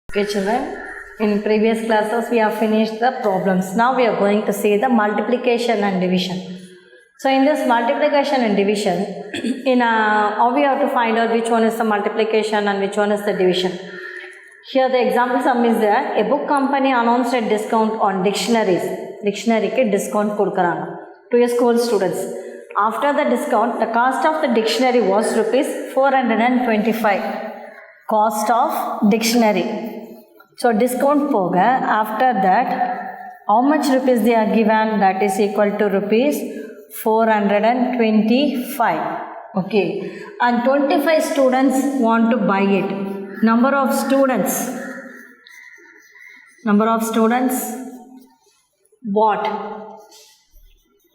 Okay children, in previous classes we have finished the problems. Now we are going to see the multiplication and division. So in this multiplication and division, how we have to find out which one is the multiplication and which one is the division. Here the example sum is there. A book company announced a discount on dictionaries. Dictionary ke discount kodukaraanga to your school students. After the discount, the cost of the dictionary was rupees 425. Cost of dictionary. So discount poga, after that, how much rupees they are given? That is equal to rupees 425. Okay. And 25 students want to buy it. Number of students bought.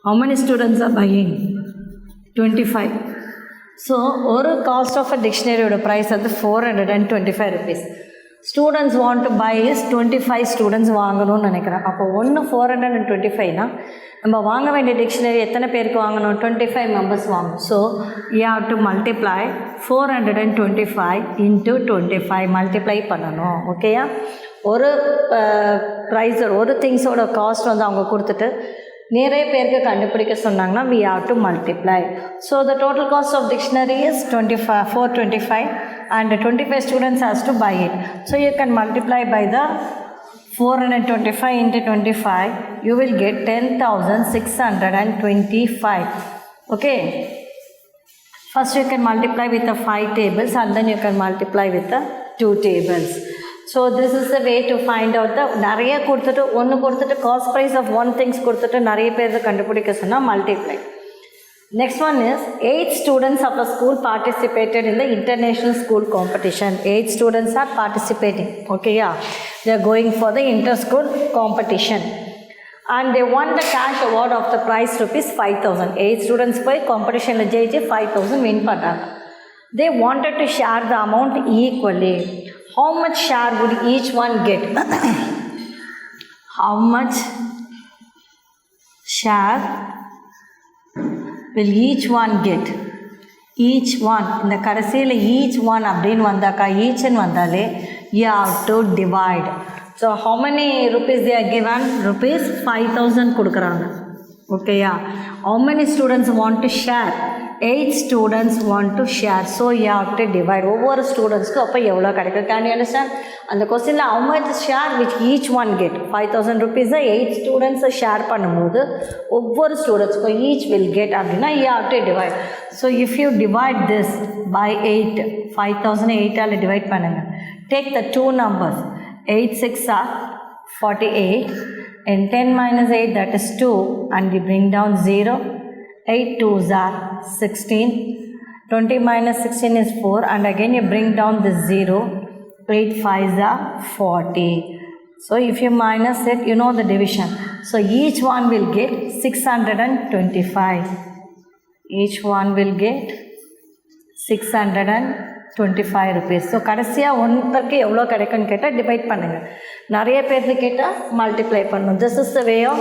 How many students are buying? 25. So, ஒரு cost of a dictionary price at the 425 rupees. Students want to buy is 25 students வாங்கணும்னு நினைக்கிறேன். அப்போ ஒன்று 425னா நம்ம வாங்க வேண்டிய dictionary எத்தனை பேருக்கு வாங்கணும்? 25 மெம்பர்ஸ் வாங்கணும். So you have to multiply 425 into 25 multiply பண்ணணும். ஓகேயா? ஒரு ப்ரைஸர் ஒரு திங்ஸோட காஸ்ட் வந்து அவங்க கொடுத்துட்டு நிறைய பேருக்கு கண்டுபிடிக்க சொன்னாங்கன்னா we have to multiply. So the total cost of dictionary is 425 and 25 students has to buy it. So you can multiply by the 425 into 25. You will get 10,625. Okay. First you can multiply with the 5 tables and then you can multiply with the 2 tables. So this is the way to find out the நிறைய கொடுத்துட்டு ஒன்று கொடுத்துட்டு cost price of one things கொடுத்துட்டு நிறைய பேர் கண்டுபிடிக்க சொன்னால் multiply. Next one is 8 students of a school participated in the international school competition. 8 students are participating. Okay, yeah. They are going for the inter-school competition. And they won the cash award of the prize rupees 5,000. 8 students by competition JJ 5,000 win பண்ணாங்க. They wanted to share the amount equally. How much share would each one get? How much share will each one get? Each one, இந்த கடைசியில் each one அப்படின்னு வந்தாக்கா ஈச்னு வந்தாலே you have to divide. So how many rupees they are given? Rupees 5,000 கொடுக்குறாங்க. ஓகேயா? How many students want to share? 8 students want to share. So you have to divide. ஒவ்வொரு ஸ்டூடெண்ட்ஸ்க்கும் அப்போ எவ்வளோ கிடைக்கும்? Can you understand? அந்த கொஸ்டினில் how much share which each one get? 5,000 rupees 8 students share பண்ணும்போது ஒவ்வொரு ஸ்டூடெண்ட்ஸ்க்கும் each will get அப்படின்னா you have to divide. So if you divide this by 8, 5,008 all divide பண்ணுங்க. Take the two numbers. 8 6 are 48 and 10 minus 8 that is 2 and you bring down 0. 8 2s are 16. 20 minus 16 is 4 and again you bring down the 0. 8 5s are 40. So if you minus it, you know the division. So each one will get 625. Each one will get 625 rupees. So கடைசியாக ஒன்றுக்கு எவ்வளோ கிடைக்குன்னு கேட்டால் divide பண்ணுங்கள். நிறைய பேருக்கு கேட்டால் multiply பண்ணணும். This is the way of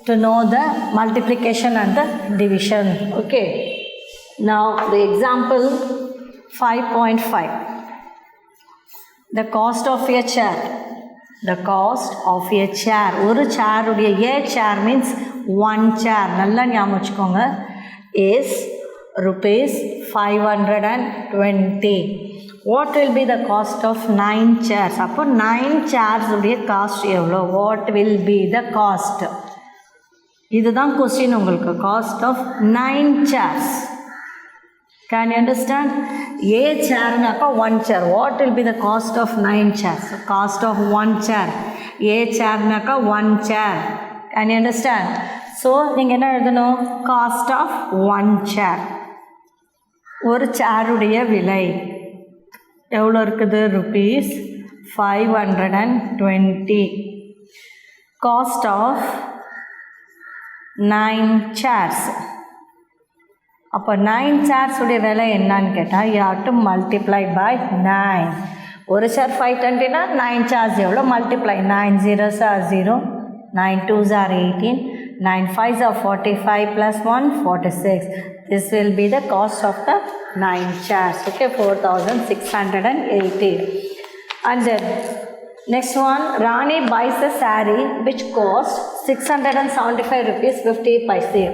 to know the multiplication and the division. Okay. Now the example 5.5. The cost of a chair. The cost of a chair. ஒரு chair உடைய a chair means one chair. நல்லா ஞாபகம் வச்சுக்கோங்க. Is rupees 520. What will be the cost of 9 chairs? அப்போ 9 chairs உடைய cost எவ்வளோ? What will be the cost? இதுதான் question உங்களுக்கு. Cost of 9 chairs. Can you understand? A chairனாக்கா 1 chair. What will be the cost of 9 chairs? Cost of 1 chair. A chairனாக்கா 1 chair. Can you understand? So நீங்கள் என்ன எழுதணும்? Cost of 1 chair. ஒரு சேருடைய விலை எவ்வளோ இருக்குது? rupees 520. Cost of 9 chairs. அப்போ 9 chairs உடைய விலை என்னன்னு கேட்டால் you have to multiply by 9. ஒரு chair 520னா 9 chairs எவ்வளோ? Multiply. 9 zeros are 0. 9 2s are 18. 9 5s are 45 plus 1 46. This will be the cost of the 9 chairs. Okay, 4,680. And then Next one, Rani buys a saree which costs 675 rupees 50 paise.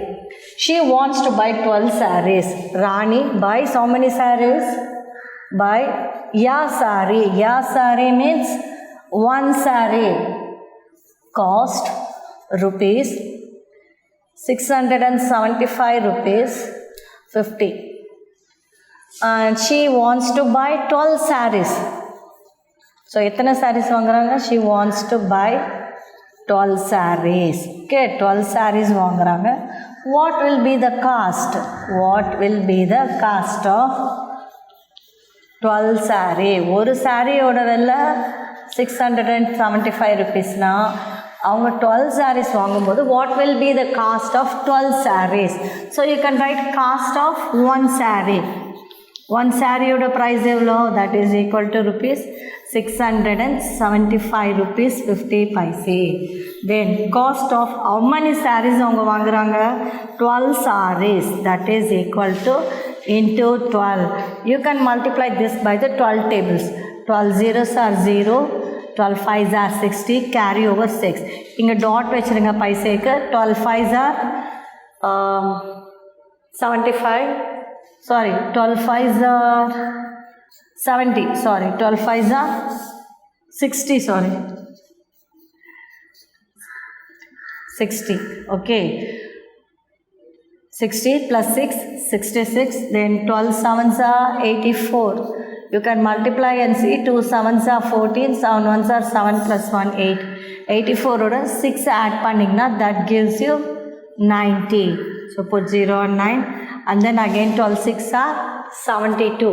She wants to buy 12 sarees. Rani buys how many sarees? Buy ya saree. Ya saree means one saree cost rupees 675 rupees 50. And she wants to buy 12 sarees. So, எத்தனை sarees வாங்குறாங்க? She wants to buy 12 sarees. Okay, 12 sarees வாங்குறாங்க. What will be the cost? What will be the cost of 12 saree? ஒரு சாரியோட விலை 675 rupeesனா அவங்க 12 sarees வாங்கும்போது what will be the cost of 12 sarees? So, you can write cost of one saree. One சாரியோட price எவ்வளோ? That is equal to rupees 675 rupees 50 paise. Then cost of how many sarees அவங்க வாங்குறாங்க? 12 sarees. That is equal to into 12. You can multiply this by the 12 tables. 12 zeros are 0. 12 5s are 60. Carry over 6. இங்கே dot வச்சுருங்க பைசேக்கு. 12 5s are 75. Sorry, 12 5s are 70. Sorry, 12 5s are 60. Sorry, 60. Okay, 60 plus 6, 66. Then 12 7s are 84. You can multiply and see 2 7s are 14. 7 1s are 7 plus 1 8. 84 oda 6 add panningna that gives you 90. So put 0 and 9. And then again 12 6 are 72.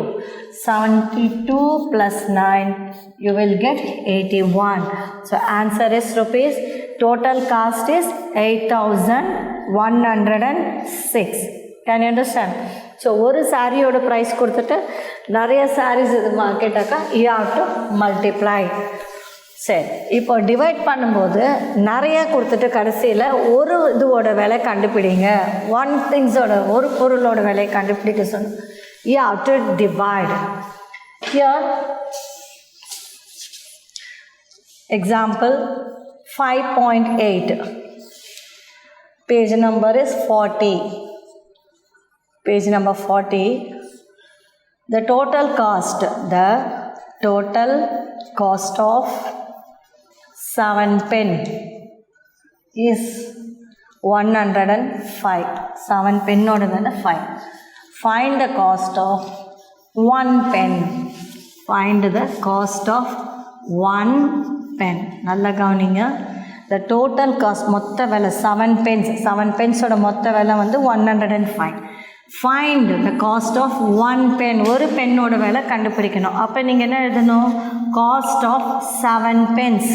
72 plus 9 you will get 81. So answer is rupees. Total cost is 8106. Can you understand? So ஒரு சாரியோட price கொடுத்துட்டு நிறைய சாரீஸ் இது கேட்டாக்கா you have to multiply. சரி, இப்போ divide பண்ணும்போது நிறையா கொடுத்துட்டு கடைசியில் ஒரு இதுவோட விலை கண்டுபிடிங்க. ஒன் திங்ஸோட ஒரு பொருளோட விலையை கண்டுபிடிக்க சொன்ன you have to divide. Here example 5.8. Page number is 40. Page number 40. The total cost of 7 pen is 105. 7 pen oda vela 5. Find the cost of 1 pen. Find the cost of 1 pen. Nalla gavaninga. The total cost motta vela 7 pens. 7 pens oda motta vela vandu 105. Find the cost of 1 pen. ஒரு பென்னோட விலை கண்டுபிடிக்கணும். அப்போ நீங்கள் என்ன எழுதணும்? Cost of 7 pens.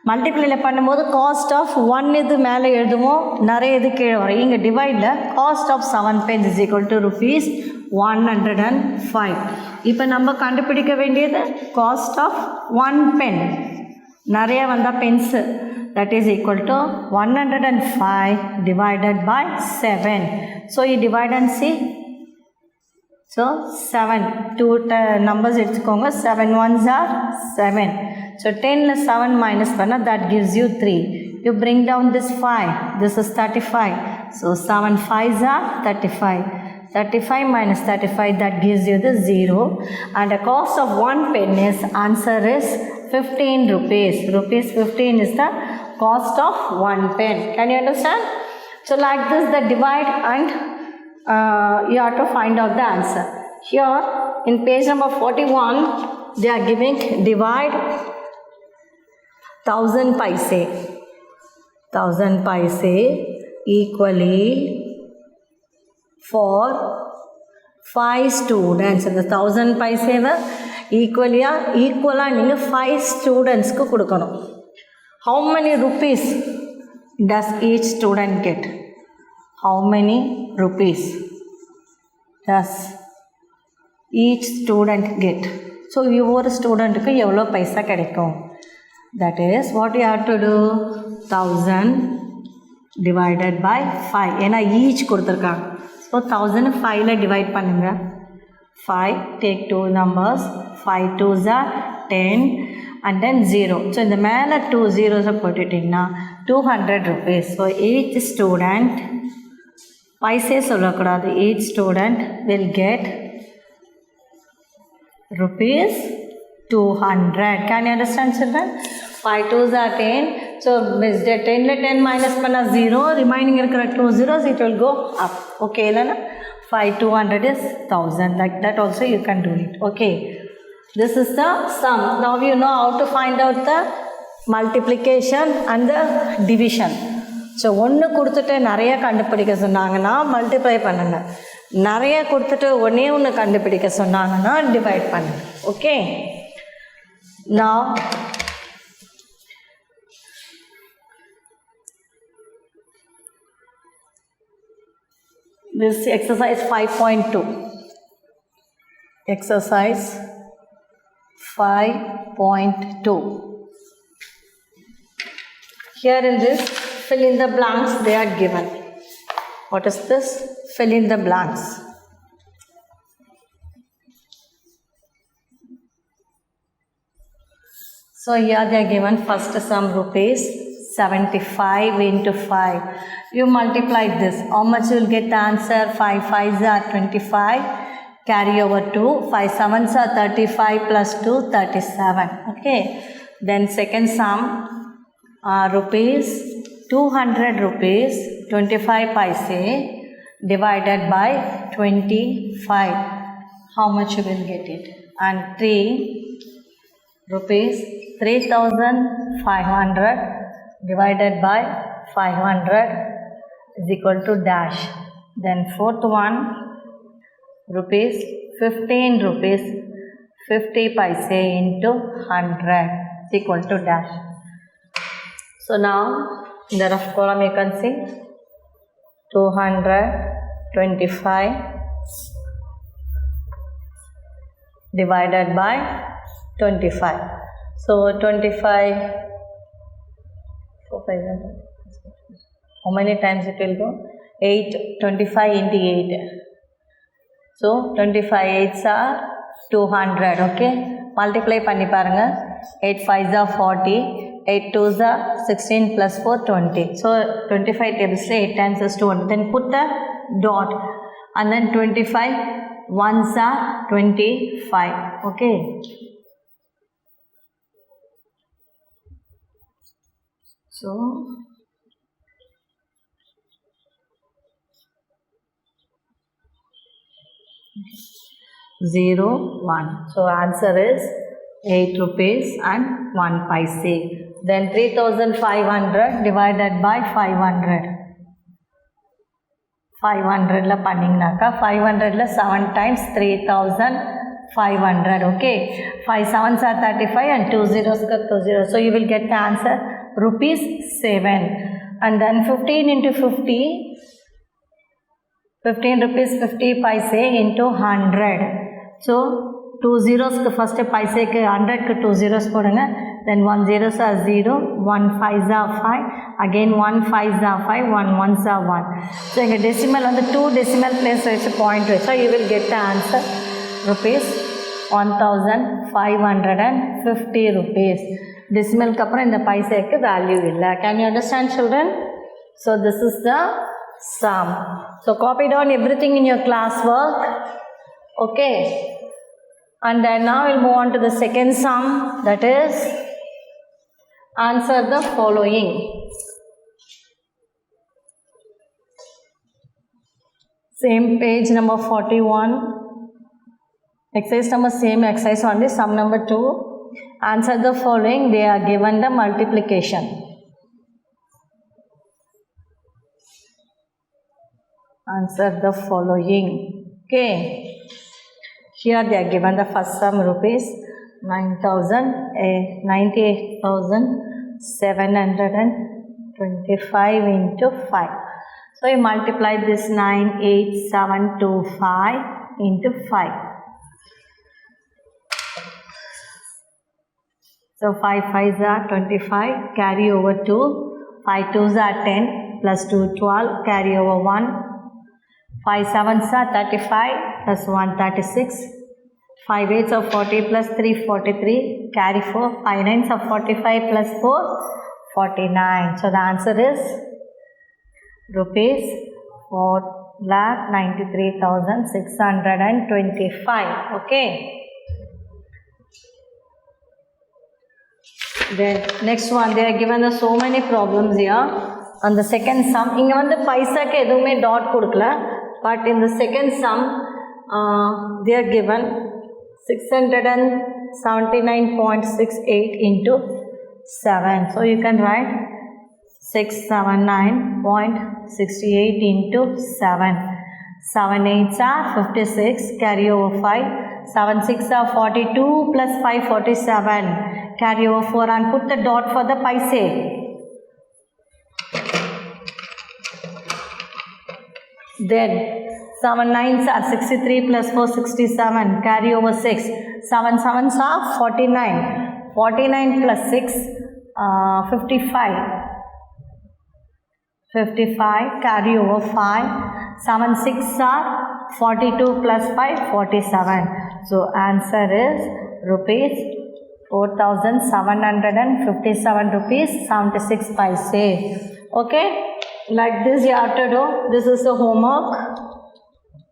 மல்டிப்ளையில் பண்ணும்போது cost of 1 இது மேலே எழுதுவோம், நிறைய இது கீழே வரும். இங்கே டிவைடில் cost of 7 pens is equal to rupees 105. இப்போ நம்ம கண்டுபிடிக்க வேண்டியது காஸ்ட் ஆஃப் 1 pen. நிறைய வந்தால் Benz. That is equal to 105 divided by 7. So you divide and see. So 7. Two numbers எடுத்துக்கோங்க. 7 ones are 7. So 10 plus 7 minus 1, that gives you 3. You bring down this 5. This is 35. So 7 5s are 35. 35 minus 35, that gives you the 0. And the cost of 1 pen is, answer is 15 rupees. Rupees 15 is the cost of 1 pen. Can you understand? So like this, the divide and you have to find out the answer. Here in page number 41, they are giving divide 1000 paise. 1000 paise equally for 5 students. இந்த 1000 பைசேவை ஈக்குவலாக நீங்கள் 5 ஸ்டூடெண்ட்ஸ்க்கு கொடுக்கணும். How many rupees does each student get? How many rupees does each student get? So ஒவ்வொரு ஸ்டூடெண்ட்டுக்கு எவ்வளோ பைசா கிடைக்கும்? That is what you have to do. 1000 divided by 5. ஏன்னா ஈச் கொடுத்துருக்காங்க. ஸோ 1000 5ல் டிவைட் பண்ணுங்கள். 5, take 2 numbers. 5 2s are 10. and then 0. So இந்த மேலே 2 zeros போட்டுட்டிங்கன்னா 200 rupees. So each student, paise சொல்லக்கூடாது, each student will get rupees 200. Can you understand, children? 5 2s are 10. So 10 ல 10 minus பண்ணா 0, remaining இருக்கிற 2 zeros, it will go up. Okay இல்லைனா 5 200 is 1000. Like that also you can do it. Okay, this is the sum. Now you know how to find out the multiplication and the division. So ஒன்று கொடுத்துட்டு நிறைய கண்டுபிடிக்க சொன்னாங்கன்னா multiply பண்ணுங்க, நிறைய கொடுத்துட்டு ஒன்றே ஒன்று கண்டுபிடிக்க சொன்னாங்கன்னா டிவைட் பண்ணுங்க. Okay, now this exercise 5.2. Exercise 5.2. Here in this, fill in the blanks they are given. What is this? Fill in the blanks. So here they are given first sum rupees 75 into 5. You multiply this. How much you will get the answer? 5 5s are 25. Carry over 2. 5 7s are 35 plus 2, 37. Okay. Then second sum, rupees 200 rupees 25 paise divided by 25. How much you will get it? And 3 rupees 3500 divided by 500 is equal to dash. Then fourth one, rupees 15 rupees 50 paise into 100 is equal to dash. So now in the rough column you can see 225 divided by 25. So 25, 4 5, how many times it will go? 8, 25 into 8. So 25 8s are 200. Okay, multiply பண்ணி பாருங்க. 8 5s are 40, 8 2s are 16 plus 4 20. So 25 tables 8 times is 200. Then put the dot and then 25 1s are 25. Okay, so 0 1. So answer is 8 rupees and 1 paise. Then 3500 divided by 500. 500 la panningnaka 500 la 7 times 3500. Okay, 5 7s are 35 and 2 zeros ka 2 zeros. So you will get the answer rupees 7. And then 15 into 50, 15 rupees 50 paise into 100. So 2 zeros ku first paise ku 100 ku 2 zeros podunga. Then 1 zeros are 0, 1 5s are 5, again 1 5s are 5, 1 1s are 1. So inga decimal on the 2 decimal place vechu point vechu, so you will get the answer rupees 1550 rupees. Decimal ku appuram indha paise ku value illa. Can you understand, children? So this is the sum. So copy down everything in your class work. Okay, and then now we'll move on to the second sum, that is answer the following. Same page number 41, exercise number same exercise only, sum number 2. Answer the following. They are given the multiplication. Answer the following. Okay, here they are given the first sum rupees 98,725 into 5. So you multiply this 98725 into 5. So 5 5s are 25, carry over 2, 5 2s are 10 plus 2 12, carry over 1, 5 7s are 35 plus 1 36, 5 8s are 40 plus 3 43, carry 4, 5 9s are 45 plus 4 49. So the answer is rupees 4,93,625. Okay. Then next one, they are given the so many problems here. On the second sum, inga vandu paisa ku edume dot kodukala, but in the second sum they are given 679.68 into 7. So you can write 679.68 into 7. 7 8s are 56, carry over 5. 7 6 are 42 plus 5 47, carry over 4 and put the dot for the paise. Then 7 9s are 63 plus 4 67, carry over 6. 7 7s are 49. 49 plus 6 55. 55, carry over 5. 7 6 are 42 plus 5 47. So answer is rupees 4,757 rupees 76 paise. Okay, like this you have to do. This is the homework.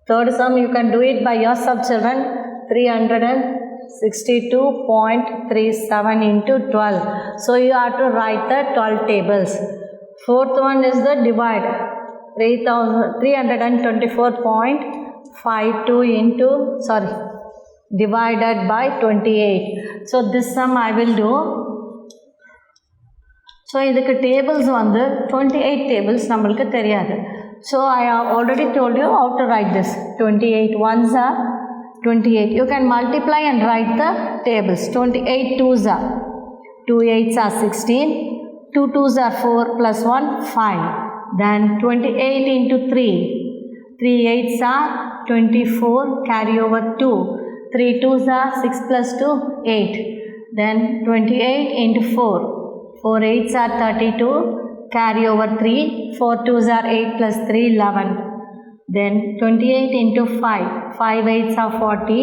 Third sum you can do it by yourself, children. 362.37 into 12. So you have to write the 12 tables. Fourth one is the divide. 324.52 into divided by 28. So this sum I will do. So idukku tables vandu 28 tables namalukku theriyadu. So I have already told you how to write this. 28 ones are 28. You can multiply and write the tables. 28 twos are 2 8s are 16. 2 2s are 4 plus 1 5. Then 28 into 3. 3 8s are 24, carry over 2. 3 2s are 6 plus 2 8. Then 28 into 4. 4 8s are 32, carry over 3. 4 2s are 8 plus 3 11. Then 28 into 5. 5 8s are 40.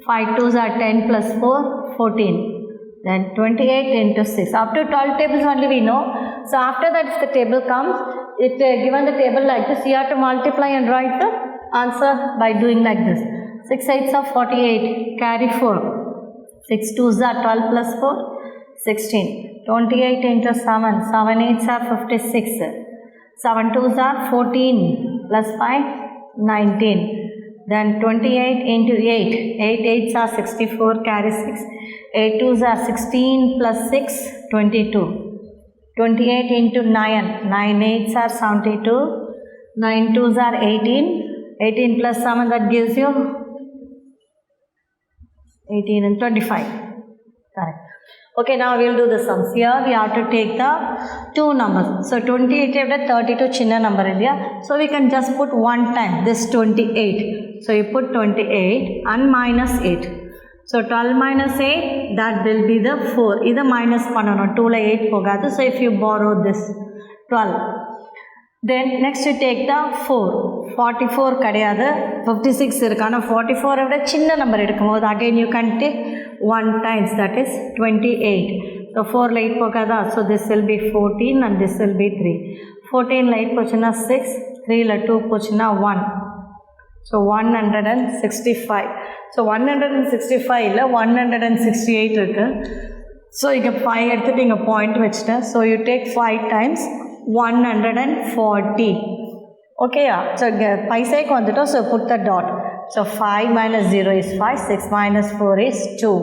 5 2s are 10 plus 4 14. Then 28 into 6. Up to 12 tables only we know. So after that if the table comes, it given the table like this, you have to multiply and write the answer by doing like this. 6 8s are 48, carry 4. 6 2s are 12 plus 4 16. 28 into 7. 7 8s are 56. 7 2s are 14 plus 5 19. Then 28 into 8. 8 8s are 64, carry 6. 8 2s are 16 plus 6 22. 28 into 9. 9 8s are 72. 9 2s are 18. 18 plus 7, that gives you 18 and 25. Correct. Okay, now we will do the sums. Here we have to take the two numbers. So 28 and 32 chinna number illa. So we can just put one time this 28. So you put 28 and minus 8. So 12 minus 8, that will be the 4. This minus panano 2 la 8 pogadu. So if you borrow this 12. Then next you take the 4. 44 kadiyadu, 56 irukana. 44 avada chinna number edukumbodhu again you can take 1 times, that is 28. So 4 la 8 pogada. So this will be 14 and this will be 3. 14 la 8 pochina 6, 3 la 2 pochina 1. So 165. So 165 la 168 irukku. So you get 5 எடுத்துட்டு இங்க point வச்சிட்டு. So you take 5 times 140. Okay, yeah. So paisaiku vandito, so put the dot. So 5 minus 0 is 5, 6 minus 4 is 2.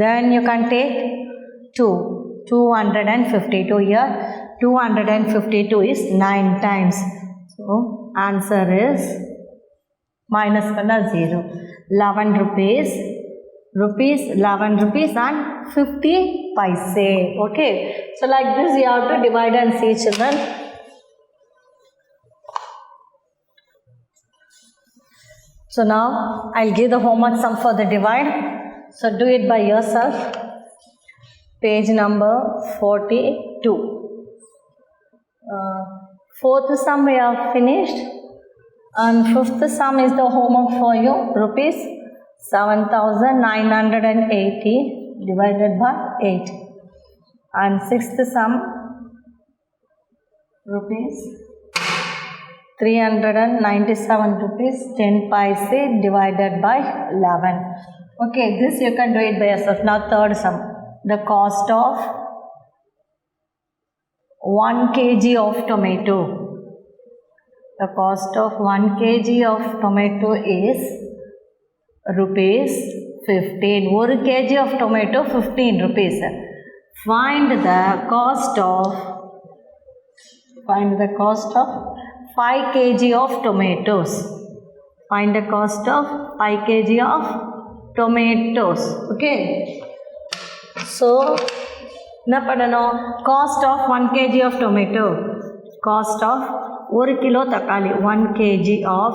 Then you can take 2. 252 here. 252 is 9 times. So answer is minus panna 0. 11 rupees. Rupees 11 rupees and 50 paise. Okay. So like this you have to divide and see, children. So now I'll give the homework sum for the divide. So do it by yourself. Page number 42. Fourth sum we have finished. And fifth sum is the homework for you. Rupees 7,980 divided by 8. And sixth sum, rupees 397 rupees 10 paise divided by 11. Okay, this you can do it by yourself. Now third sum, the cost of 1 kg of tomato. The cost of 1 kg of tomato is rupees 15. 1 kg of tomato 15 rupees. Find the cost of 5 kg of tomatoes. Find the cost of 5 kg of tomatoes. Okay. So, என்ன பண்ணணும்? Cost of 1 kg of tomato. Cost of 1 kilo தக்காளி. 1 kg of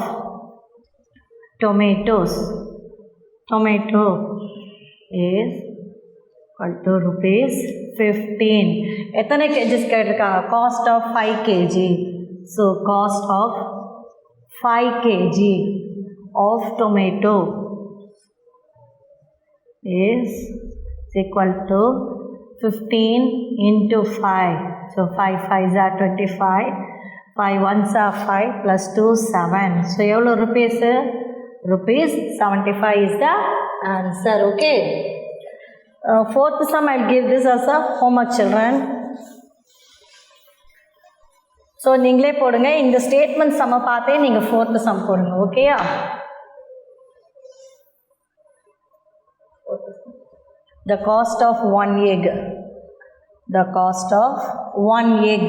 tomatoes. Tomato is equal to rupees 15. எத்தனை kgs கேட்டிருக்காங்க? Cost of 5 kg. So, cost of 5 kg of tomato is equal to 15 into 5. So, 5 5s are 25. 5 1s are 5 plus 2 7. So, எவ்வளோ rupees? Rupees 75 is the answer. Okay. Fourth sum, I will give this as a homework, children. So நீங்களே போடுங்க. இந்த statement சம்மை பார்த்தே நீங்கள் fourth some போடுங்க. ஓகேயா? The cost of 1 egg. The cost of 1 egg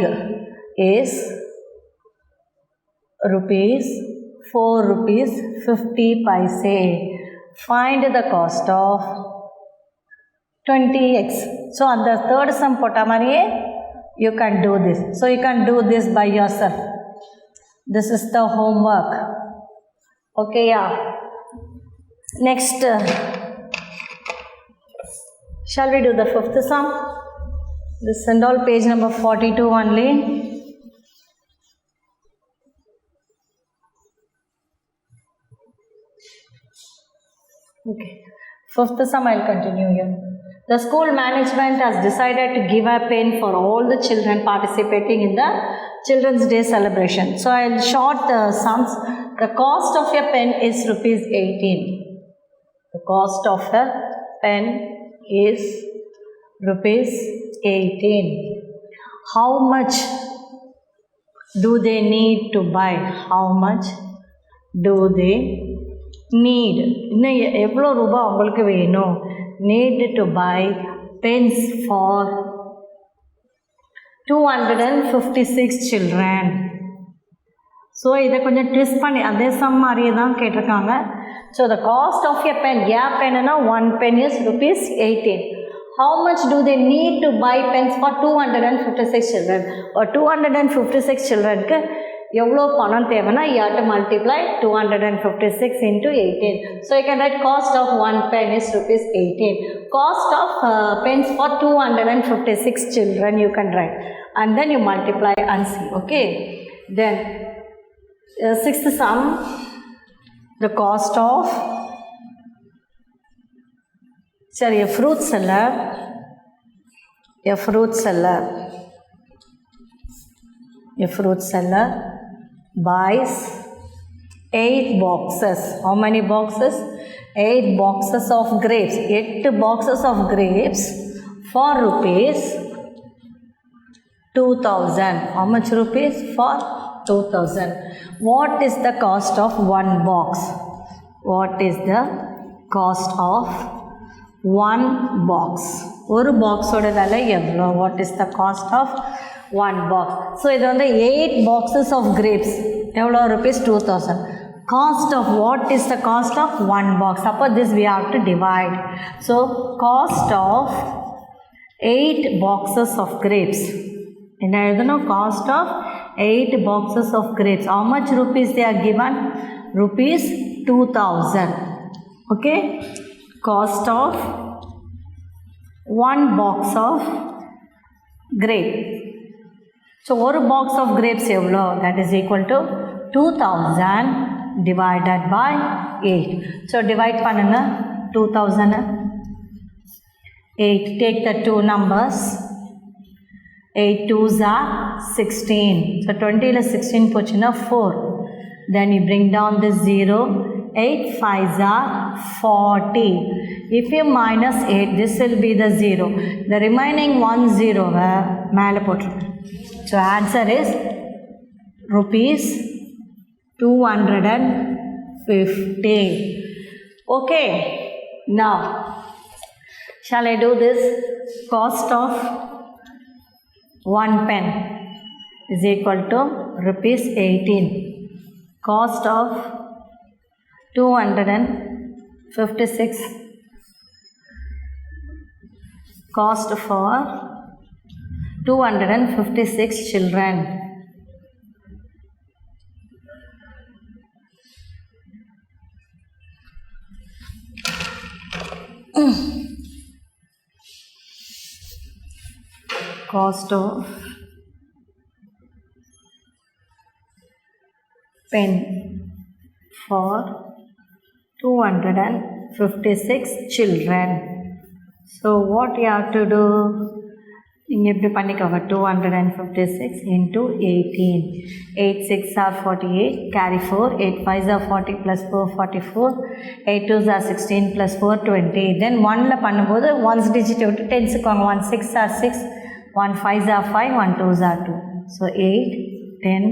is rupees 4 rupees 50 paise. Find the cost of 20x. So on the third sum போட்ட மாதிரியே you can do this. So you can do this by yourself. This is the homework. Okay, yeah. Next, shall we do the fifth sum? This and all page number 42 only. Okay. Fifth sum I will continue here. The school management has decided to give a pen for all the children participating in the Children's Day celebration. So I will short the sums. The cost of a pen is rupees 18. The cost of a pen is rupees 18. How much do they need to buy? How much do they need? இன்னும் எவ்வளோ ரூபா உங்களுக்கு வேணும்? Need to buy pens for 256 children. So இதை கொஞ்சம் twist பண்ணி அதே some மாதிரியே தான் கேட்டிருக்காங்க. So the cost of a pen, penனா 1 pen is rupees 18. How much do they need to buy pens for 256 children? or 256 childrenக்கு எவ்வளோ பணம் தேவைன்னா you have to multiply 256 into 18. So you can write cost of 1 pen is rupees 18. Cost of pens for 256 children you can write, and then you multiply and see. Okay. Then sixth sum, the cost of a fruit seller. A fruit seller buys 8 boxes. How many boxes? 8 boxes of grapes. 8 boxes of grapes for rupees 2000. How much rupees? For 2000. What is the cost of 1 box? What is the cost of 1 box? ஒரு பாக்ஸோட விலை எவ்வளோ? What is the cost of 1 box? So இது வந்து 8 boxes of grapes எவ்வளோ? rupees 2000. Cost of, what is the cost of 1 box? Suppose this we have to divide. So cost of 8 boxes of grapes. என்ன எழுதணும்? Cost of 8 boxes of grapes. How much rupees they are given? Rupees 2000. Okay. Cost of 1 box of grape. So, one box of grapes எவ்வளோ? That is equal to 2000 divided by 8. So divide பண்ணுங்க 2000 8. Take the two numbers. 8 2s are 16. So 20 la 16 pochina 4. Then you bring down this 0. 8 5s are 40. If you minus 8, this will be the 0. The remaining 1 0 மேலே போட்டுருங்க. So answer is rupees 250. Okay. Now, shall I do this? Cost of 1 pen is equal to rupees 18. Cost of 256. Cost for 256 children. Cost of pen for 256 children. So what you have to do? இங்கே எப்படி பண்ணிக்கோங்க 256 into 18. 8 6 are 48, carry 4. 8 5 are 40 plus 4 44. 8 2s are 16 plus 4 20. Then 1ல பண்ணும்போது 1's digit விட்டு 10s க்குவாங்க. 1 6 are 6, 1 5s are 5, 1 2s are 2. So 8 10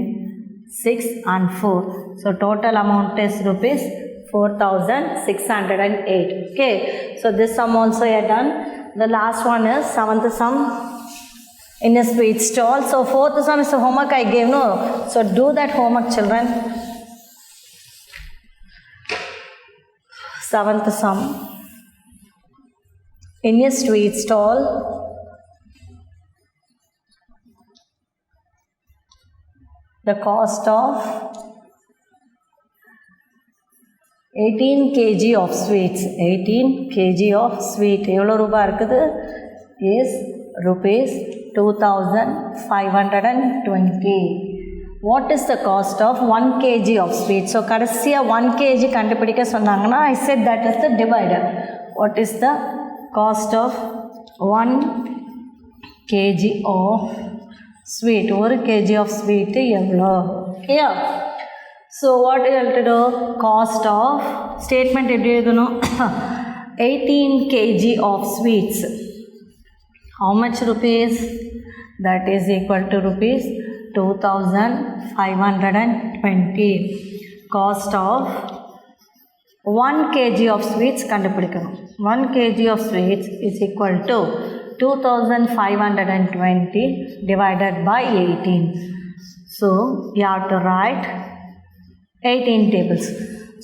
6 and 4. So total amount is rupees 4608. Okay, so this sum also you are done. The last one is 7th sum in a sweet stall. So 4th sum is the homework I gave, no? So do that homework, children. 7th sum in a sweet stall. The cost of 18 kg of sweets. 18 kg of sweet. எவ்வளோ ரூபாய் இருக்குது? Is rupees 2520. What is the cost of 1 kg of sweet? So கடைசியாக 1 kg கண்டுபிடிக்க சொன்னாங்கன்னா I said that is the divider. What is the cost of 1 kg of sweet? 1 kg of sweet எவ்வளோ? Yeah. So what you have to do? Cost of statement எப்படி எழுதணும்? 18 kg of sweets. How much rupees? That is equal to rupees 2520. Cost of 1 kg of sweets கண்டுபிடிக்கணும். 1 kg of sweets is equal to 2520 divided by 18. So you have to write 18 tables.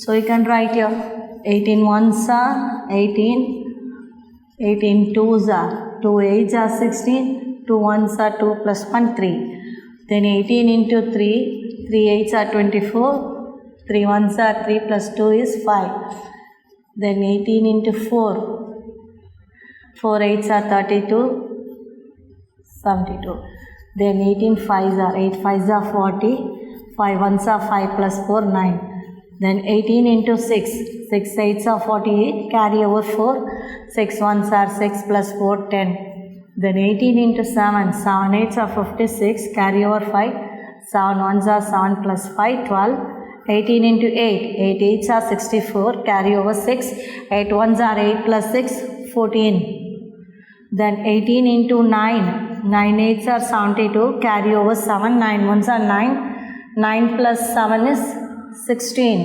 So you can write here 18 ones are 18, 18 twos are 2 8s are 16, 2 ones are 2 plus 1 3. Then 18 into 3, 3 8s are 24, 3 ones are 3 plus 2 is 5. Then 18 into 4, 4 8s are 32, 72. Then 18 5s are 8 5s are 40. 5 ones are 5 plus 4, 9. Then 18 into 6, 6 8s are 48, carry over 4, 6 ones are 6 plus 4, 10. Then 18 into 7, 7 8s are 56, carry over 5, 7 ones are 7 plus 5, 12. 18 into 8, 8 8s are 64, carry over 6, 8 ones are 8 plus 6, 14. Then 18 into 9, 9 8s are 72, carry over 7, 9 ones are 9. 9 plus 7 is 16.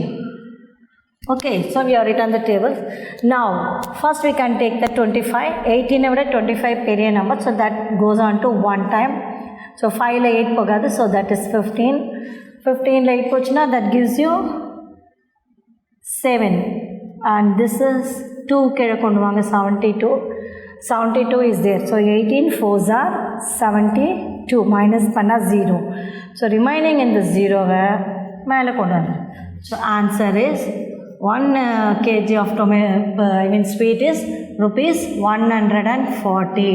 Okay, so we have written the tables. Now, first we can take the 25. 18 over 25 period number, so that goes on to 1 time. So 5 la 8 pogadu, so that is 15. 15 la 8 pochina, that gives you 7. And this is 2 keda kondu vaanga 72. 72 is there. So 18 4s are 72 minus panna 0. So remaining in the 0 மேலே கொண்டு வந்து. So answer is 1 kg of sweet is rupees 140.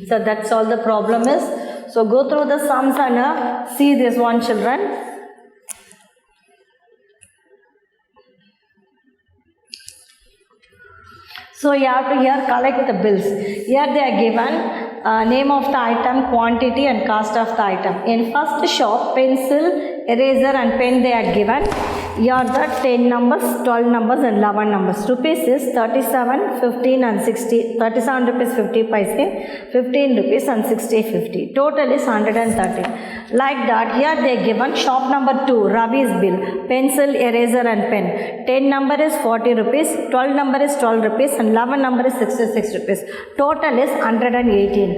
So that's all the problem is. So go through the sums and see this one, children. So you have to here collect the bills. Here they are given name of the item, quantity and cost of the item. In first shop, pencil, eraser and pen they are given. Here are the 10 numbers, 12 numbers and 11 numbers. Rupees is 37, 15 and 60. 37 rupees 50 paise, 15 rupees and 60 50. Total is 130. Like that, here they are given shop number 2, Ravi's bill, pencil, eraser and pen. 10 number is 40 rupees, 12 number is 12 rupees and 11 number is 66 rupees. Total is 118.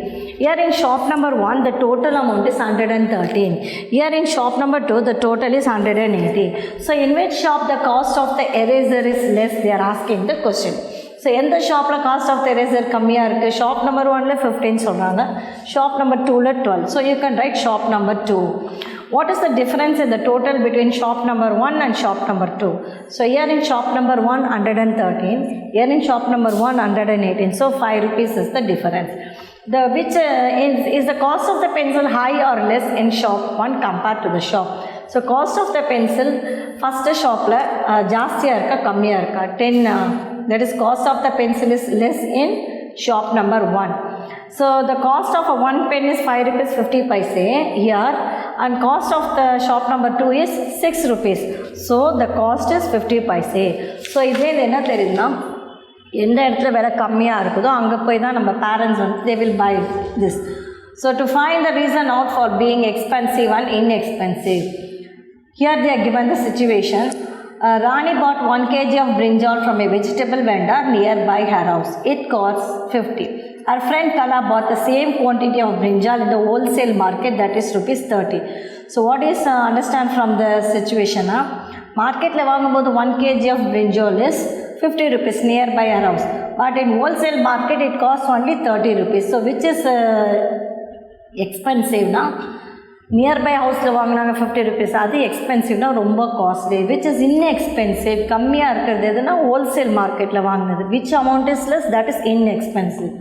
Here in shop number 1, the total amount is 113. Here in shop number 2, the total is 180. So in which shop the cost of the eraser is less, they are asking the question. So எந்த ஷாப்பில் cost of the eraser கம்மியாக இருக்குது? Shop number 1ல 15 சொல்கிறாங்க, shop number 2ல 12. So you can write shop number 2. What is the difference in the total between shop number 1 and shop number 2? So here in shop number 1, 113. Here in shop number 1, 118. So 5 rupees is the difference. Is the cost of the pencil high or less in shop 1 compared to the shop? So cost of the pencil first shopல ஜாஸ்தியாக இருக்கா கம்மியாக இருக்கா? 10 that is cost of the pencil is less in shop number 1. So the cost of a 1 pen is 5 rupees 50 paise here, and cost of the shop number 2 is 6 rupees. So the cost is 50 paise. So இதே என்ன தெரியுதுன்னா, எந்த இடத்துல விலை கம்மியாக இருக்குதோ அங்கே போய் தான் நம்ம பேரண்ட்ஸ் வந்து they will buy this. So to find the reason out for being expensive and inexpensive, here they are given the situation. Rani bought 1 kg of brinjal from a vegetable vendor nearby her house. It costs 50. Her friend Kala bought the same quantity of brinjal in the wholesale market, that is rupees 30. So what is understand from the situation? Market la vaangumbodhu 1 kg of brinjal is 50 rupees nearby her house. But in wholesale market it costs only 30 rupees. So which is expensive now? Nearby ஹவுஸில் வாங்கினாங்க 50 rupees, அது எக்ஸ்பென்சிவ்னா ரொம்ப costly. Which is inexpensive, கம்மியாக இருக்கிறது எதுனா wholesale மார்க்கெட்டில் வாங்கினது. Which amount is less, that is inexpensive.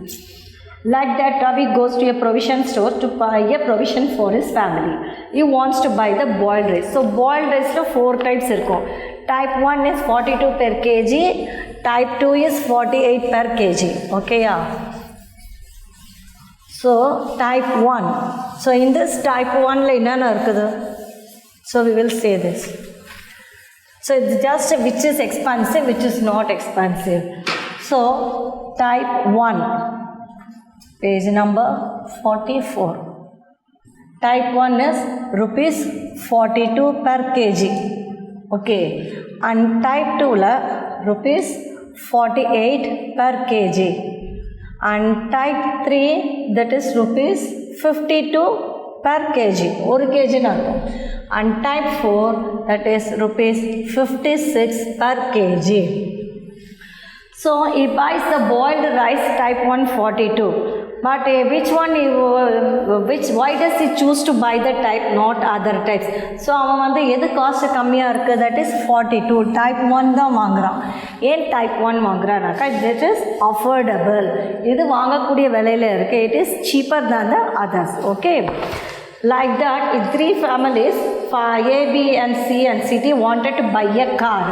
Like that, Ravi goes to a provision store to buy a provision for his family. He wants to buy the boiled rice. So boiled rice 4 types இருக்கும். Type 1 is 42 per kg, type 2 is 48 per kg. Okay, yeah. So type 1. So in this type 1 என்னென்ன இருக்குது? So we will say this. So it's just which is expensive, which is not expensive. So type 1, page number 44. Type 1 is rupees 42 per kg. Okay. And type 2 la rupees 48 per kg. And type 3, that is rupees 52 per kg, 1 kg nakum. And type 4, that is rupees 56 per kg. So he buys the boiled rice type 1 42. But why does he choose to buy the type, not other types? So அவன் வந்து எது cost கம்மியாக இருக்குது, that is 42. type 1 தான் வாங்குகிறான். ஏன் type 1 வாங்குறானாக்கா, that is affordable, இது வாங்கக்கூடிய விலையில் இருக்குது, it is cheaper than the others. Okay, like that, if 3 families, A, B and C and C, D wanted to buy a car.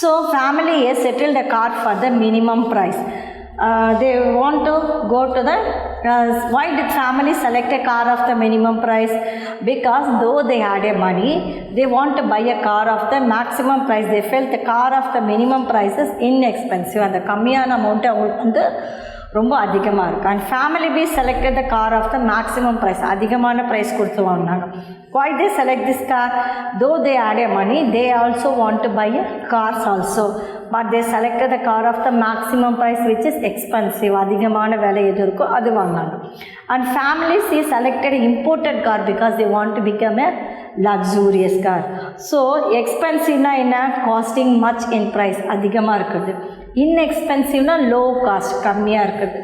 So family A settled a car for the minimum price. They want to go to the why did family select a car of the minimum price? Because though they had a money, they want to buy a car of the maximum price. They felt the car of the minimum price is inexpensive, and the கம்மியான amount அவங்களுக்கு வந்து ரொம்ப அதிகமாக இருக்குது. And family be selected the car of the maximum price, அதிகமான price கொடுத்து வாங்கினாங்க. why they select this car? Though they had a money, they also want to buy a cars also, but they selected the car of the maximum price, which is expensive, அதிகமான விலை எது இருக்கோ அது வாங்கினாங்க. And families see selected imported car because they want to become a luxurious car. So expensive-na என்ன, costing much in price, அதிகமாக இருக்குது. inexpensive-na low cost, கம்மியாக இருக்குது.